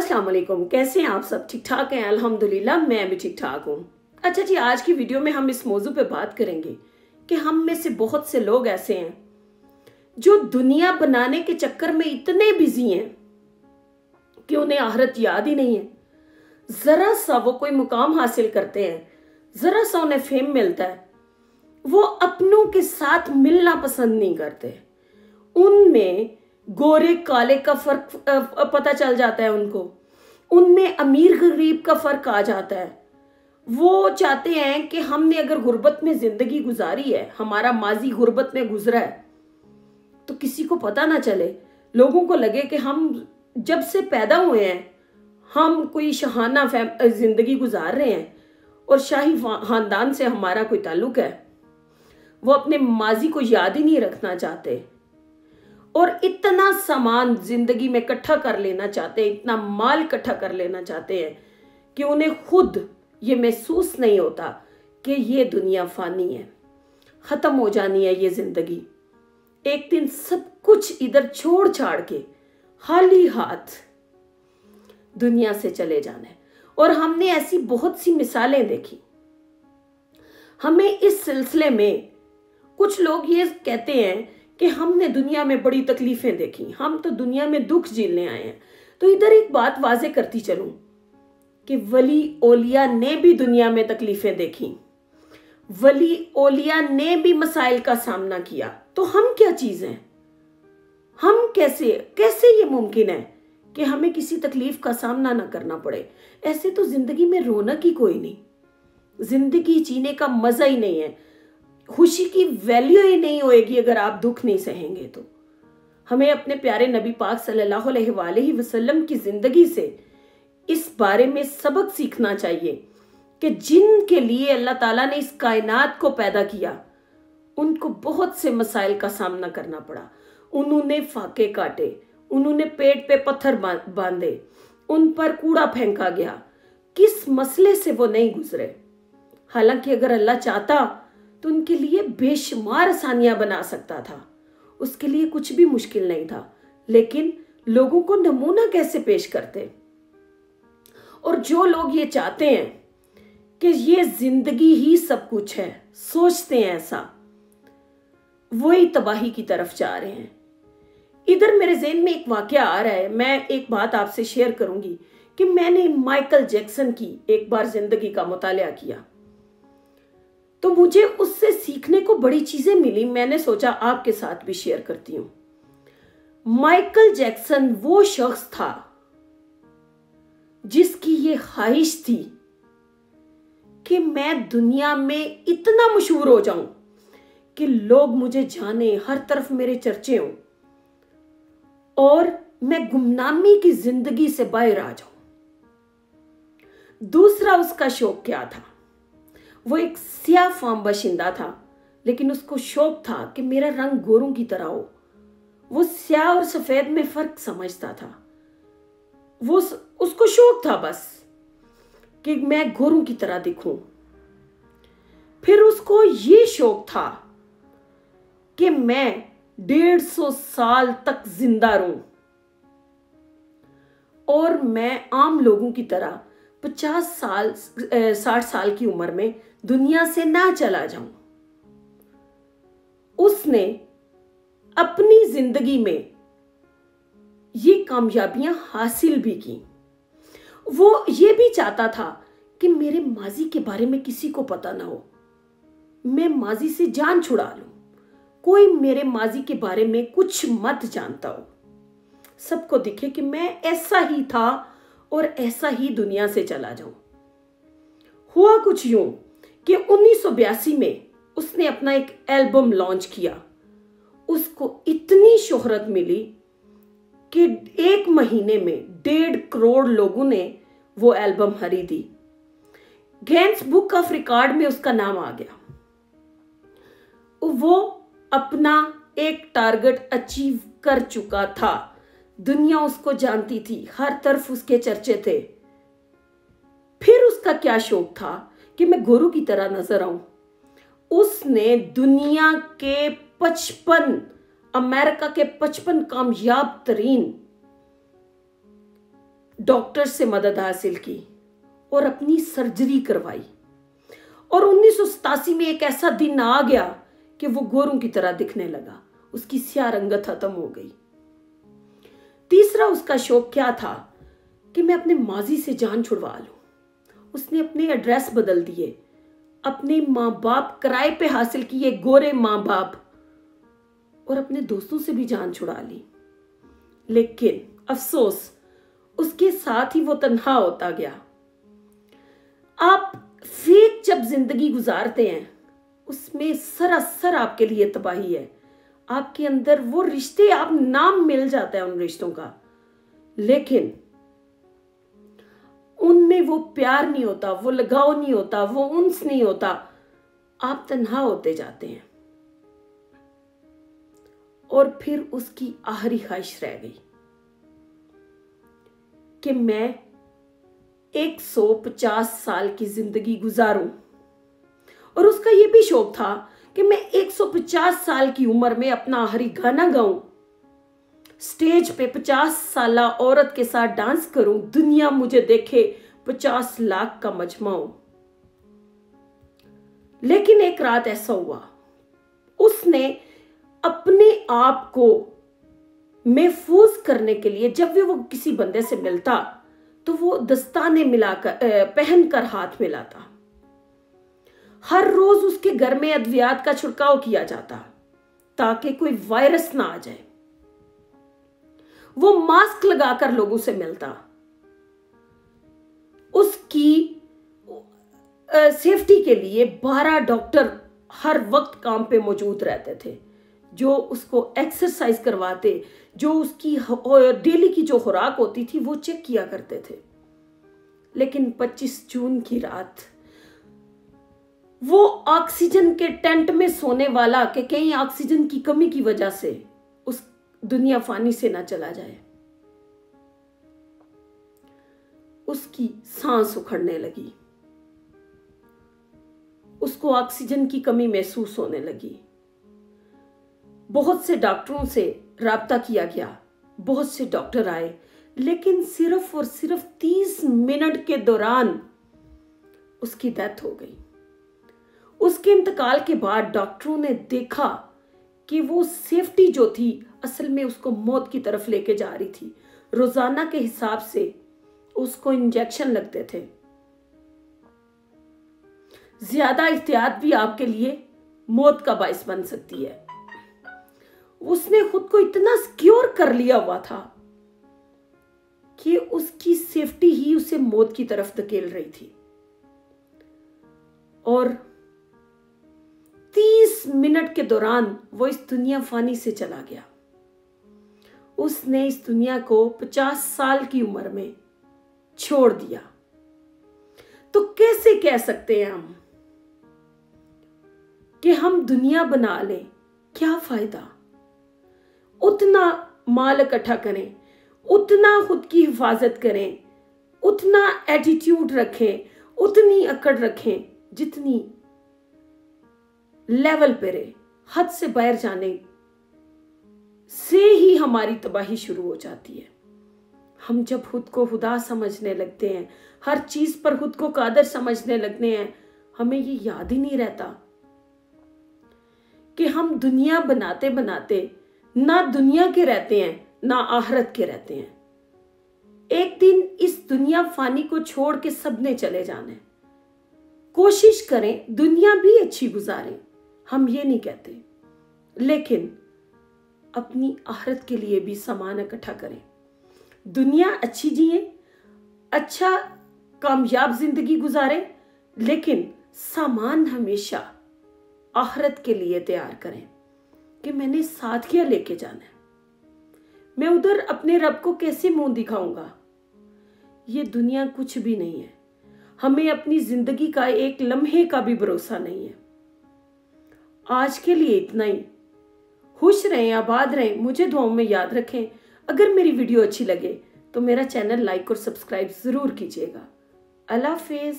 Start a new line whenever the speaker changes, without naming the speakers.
अस्सलाम वालेकुम। कैसे हैं आप सब? ठीक ठाक हैं? अल्हम्दुलिल्लाह मैं भी ठीक ठाक हूँ। अच्छा जी, आज की वीडियो में हम इस मौजू पे बात करेंगे कि हम में से बहुत से लोग ऐसे हैं जो दुनिया बनाने के चक्कर में इतने बिजी हैं कि उन्हें आखिरत याद ही नहीं है। जरा सा वो कोई मुकाम हासिल करते हैं, जरा सा उन्हें फेम मिलता है, वो अपनों के साथ मिलना पसंद नहीं करते। उनमें गोरे काले का फर्क पता चल जाता है उनको, उनमें अमीर गरीब का फर्क आ जाता है। वो चाहते हैं कि हमने अगर गुर्बत में जिंदगी गुजारी है, हमारा माजी गुर्बत में गुजरा है, तो किसी को पता ना चले, लोगों को लगे कि हम जब से पैदा हुए हैं हम कोई शहाना जिंदगी गुजार रहे हैं और शाही खानदान से हमारा कोई ताल्लुक है। वो अपने माजी को याद ही नहीं रखना चाहते और इतना सामान जिंदगी में इकट्ठा कर लेना चाहते हैं, इतना माल इकट्ठा कर लेना चाहते हैं कि उन्हें खुद ये महसूस नहीं होता कि ये दुनिया फानी है, खत्म हो जानी है ये जिंदगी। एक दिन सब कुछ इधर छोड़ छाड़ के खाली हाथ दुनिया से चले जाना है। और हमने ऐसी बहुत सी मिसालें देखी। हमें इस सिलसिले में कुछ लोग ये कहते हैं कि हमने दुनिया में बड़ी तकलीफें देखी, हम तो दुनिया में दुख झेलने आए हैं। तो इधर एक बात वाजे करती चलूं कि वली ओलिया ने भी दुनिया में तकलीफें देखी, वली ओलिया ने भी मसाइल का सामना किया। तो हम क्या चीज हैं? हम कैसे ये मुमकिन है कि हमें किसी तकलीफ का सामना ना करना पड़े? ऐसे तो जिंदगी में रौनक ही कोई नहीं, जिंदगी जीने का मजा ही नहीं है, खुशी की वैल्यू ही नहीं होएगी अगर आप दुख नहीं सहेंगे। तो हमें अपने प्यारे नबी पाक सल्लल्लाहु अलैहि वसल्लम की जिंदगी से इस बारे में सबक सीखना चाहिए कि जिनके लिए अल्लाह ताला ने इस कायनात को पैदा किया, उनको बहुत से मसाइल का सामना करना पड़ा। उन्होंने फाके काटे, उन्होंने पेट पे पत्थर बांधे, उन पर कूड़ा फेंका गया, किस मसले से वो नहीं गुजरे। हालांकि अगर अल्लाह चाहता तो उनके लिए बेशुमार आसानियां बना सकता था, उसके लिए कुछ भी मुश्किल नहीं था। लेकिन लोगों को नमूना कैसे पेश करते। और जो लोग ये चाहते हैं कि ये जिंदगी ही सब कुछ है, सोचते हैं ऐसा, वही तबाही की तरफ जा रहे हैं। इधर मेरे ज़हन में एक वाकया आ रहा है, मैं एक बात आपसे शेयर करूंगी कि मैंने माइकल जैक्सन की एक बार जिंदगी का मुतालिया किया तो मुझे उससे सीखने को बड़ी चीजें मिली। मैंने सोचा आपके साथ भी शेयर करती हूं। माइकल जैक्सन वो शख्स था जिसकी ये ख्वाहिश थी कि मैं दुनिया में इतना मशहूर हो जाऊं कि लोग मुझे जाने, हर तरफ मेरे चर्चे हों और मैं गुमनामी की जिंदगी से बाहर आ जाऊं। दूसरा उसका शौक क्या था? वो एक सियाह फार्म बाशिंदा था, लेकिन उसको शौक था कि मेरा रंग गोरों की तरह हो। वो स्याह और सफेद में फर्क समझता था। वो उसको शौक था बस कि मैं गोरों की तरह दिखूं। फिर उसको ये शौक था कि मैं 150 साल तक जिंदा रहूं और मैं आम लोगों की तरह 50 साल 60 साल की उम्र में दुनिया से ना चला जाऊं। उसने अपनी जिंदगी में ये कामयाबियां हासिल भी की। वो ये भी चाहता था कि मेरे माजी के बारे में किसी को पता ना हो, मैं माजी से जान छुड़ा लूं, कोई मेरे माजी के बारे में कुछ मत जानता हो, सबको दिखे कि मैं ऐसा ही था और ऐसा ही दुनिया से चला जाऊं। हुआ कुछ यूं कि 1982 में उसने अपना एक एल्बम लॉन्च किया। उसको इतनी शोहरत मिली कि 1 महीने में 1.5 करोड़ लोगों ने वो एल्बम खरीदी। गिनेस बुक ऑफ रिकॉर्ड में उसका नाम आ गया। वो अपना एक टारगेट अचीव कर चुका था, दुनिया उसको जानती थी, हर तरफ उसके चर्चे थे। फिर उसका क्या शौक था कि मैं गोरू की तरह नजर आऊं। उसने दुनिया के 55 अमेरिका के 55 कामयाब तरीन डॉक्टर से मदद हासिल की और अपनी सर्जरी करवाई। और 1987 में एक ऐसा दिन आ गया कि वो गोरों की तरह दिखने लगा, उसकी स्याह रंगत खत्म हो गई। तीसरा उसका शौक क्या था कि मैं अपने माजी से जान छुड़वा लूं। उसने अपने एड्रेस बदल दिए, अपने माँ बाप किराए पे हासिल किए, गोरे माँ बाप, और अपने दोस्तों से भी जान छुड़ा ली। लेकिन अफसोस, उसके साथ ही वो तन्हा होता गया। आप फेक जब जिंदगी गुजारते हैं, उसमें सरासर आपके लिए तबाही है। आपके अंदर वो रिश्ते, आप नाम मिल जाता है उन रिश्तों का, लेकिन उनमें वो प्यार नहीं होता, वो लगाव नहीं होता, वो उन्स नहीं होता। आप तन्हा होते जाते हैं। और फिर उसकी आखिरी ख्वाहिश रह गई कि मैं 150 साल की जिंदगी गुजारूं। और उसका यह भी शौक था कि मैं 150 साल की उम्र में अपना आखिरी गाना गाऊं, स्टेज पे 50 साल औरत के साथ डांस करूं, दुनिया मुझे देखे 50 लाख का मजमा हो। लेकिन एक रात ऐसा हुआ, उसने अपने आप को महफूज करने के लिए जब भी वो किसी बंदे से मिलता तो वो दस्ताने मिलाकर पहनकर हाथ मिलाता। हर रोज उसके घर में अद्वियात का छिड़काव किया जाता ताकि कोई वायरस ना आ जाए। वो मास्क लगाकर लोगों से मिलता। उसकी सेफ्टी के लिए 12 डॉक्टर हर वक्त काम पे मौजूद रहते थे, जो उसको एक्सरसाइज करवाते, जो उसकी डेली की जो खुराक होती थी वो चेक किया करते थे। लेकिन 25 जून की रात वो ऑक्सीजन के टेंट में सोने वाला कि कहीं ऑक्सीजन की कमी की वजह से उस दुनिया फानी से ना चला जाए, उसकी सांस उखड़ने लगी, उसको ऑक्सीजन की कमी महसूस होने लगी। बहुत से डॉक्टरों से राब्ता किया गया, बहुत से डॉक्टर आए, लेकिन सिर्फ और सिर्फ 30 मिनट के दौरान उसकी डेथ हो गई। उसके इंतकाल के बाद डॉक्टरों ने देखा कि वो सेफ्टी जो थी असल में उसको मौत की तरफ लेके जा रही थी। रोजाना के हिसाब से उसको इंजेक्शन लगते थे। ज्यादा एहतियात भी आपके लिए मौत का बायस बन सकती है। उसने खुद को इतना सिक्योर कर लिया हुआ था कि उसकी सेफ्टी ही उसे मौत की तरफ धकेल रही थी। और 30 मिनट के दौरान वो इस दुनिया फानी से चला गया। उसने इस दुनिया को 50 साल की उम्र में छोड़ दिया। तो कैसे कह सकते हैं हम कि हम दुनिया बना लें, क्या फायदा? उतना माल इकट्ठा करें, उतना खुद की हिफाजत करें, उतना एटीट्यूड रखें, उतनी अकड़ रखें जितनी लेवल पे रहे। हद से बाहर जाने से ही हमारी तबाही शुरू हो जाती है। हम जब खुद को खुदा समझने लगते हैं, हर चीज पर खुद को कादर समझने लगते हैं, हमें ये याद ही नहीं रहता कि हम दुनिया बनाते बनाते ना दुनिया के रहते हैं ना आखिरत के रहते हैं। एक दिन इस दुनिया फानी को छोड़ के सबने चले जाना है। कोशिश करें दुनिया भी अच्छी गुजारें, हम ये नहीं कहते, लेकिन अपनी आखिरत के लिए भी सामान इकट्ठा करें। दुनिया अच्छी जिए, अच्छा कामयाब जिंदगी गुजारें, लेकिन सामान हमेशा आखिरत के लिए तैयार करें कि मैंने साथ क्या लेके जाना है। मैं उधर अपने रब को कैसे मुंह दिखाऊंगा? ये दुनिया कुछ भी नहीं है। हमें अपनी जिंदगी का एक लम्हे का भी भरोसा नहीं है। आज के लिए इतना ही। खुश रहें, आबाद रहें, मुझे दुआओं में याद रखें। अगर मेरी वीडियो अच्छी लगे तो मेरा चैनल लाइक और सब्सक्राइब जरूर कीजिएगा। अल्लाह हाफिज़।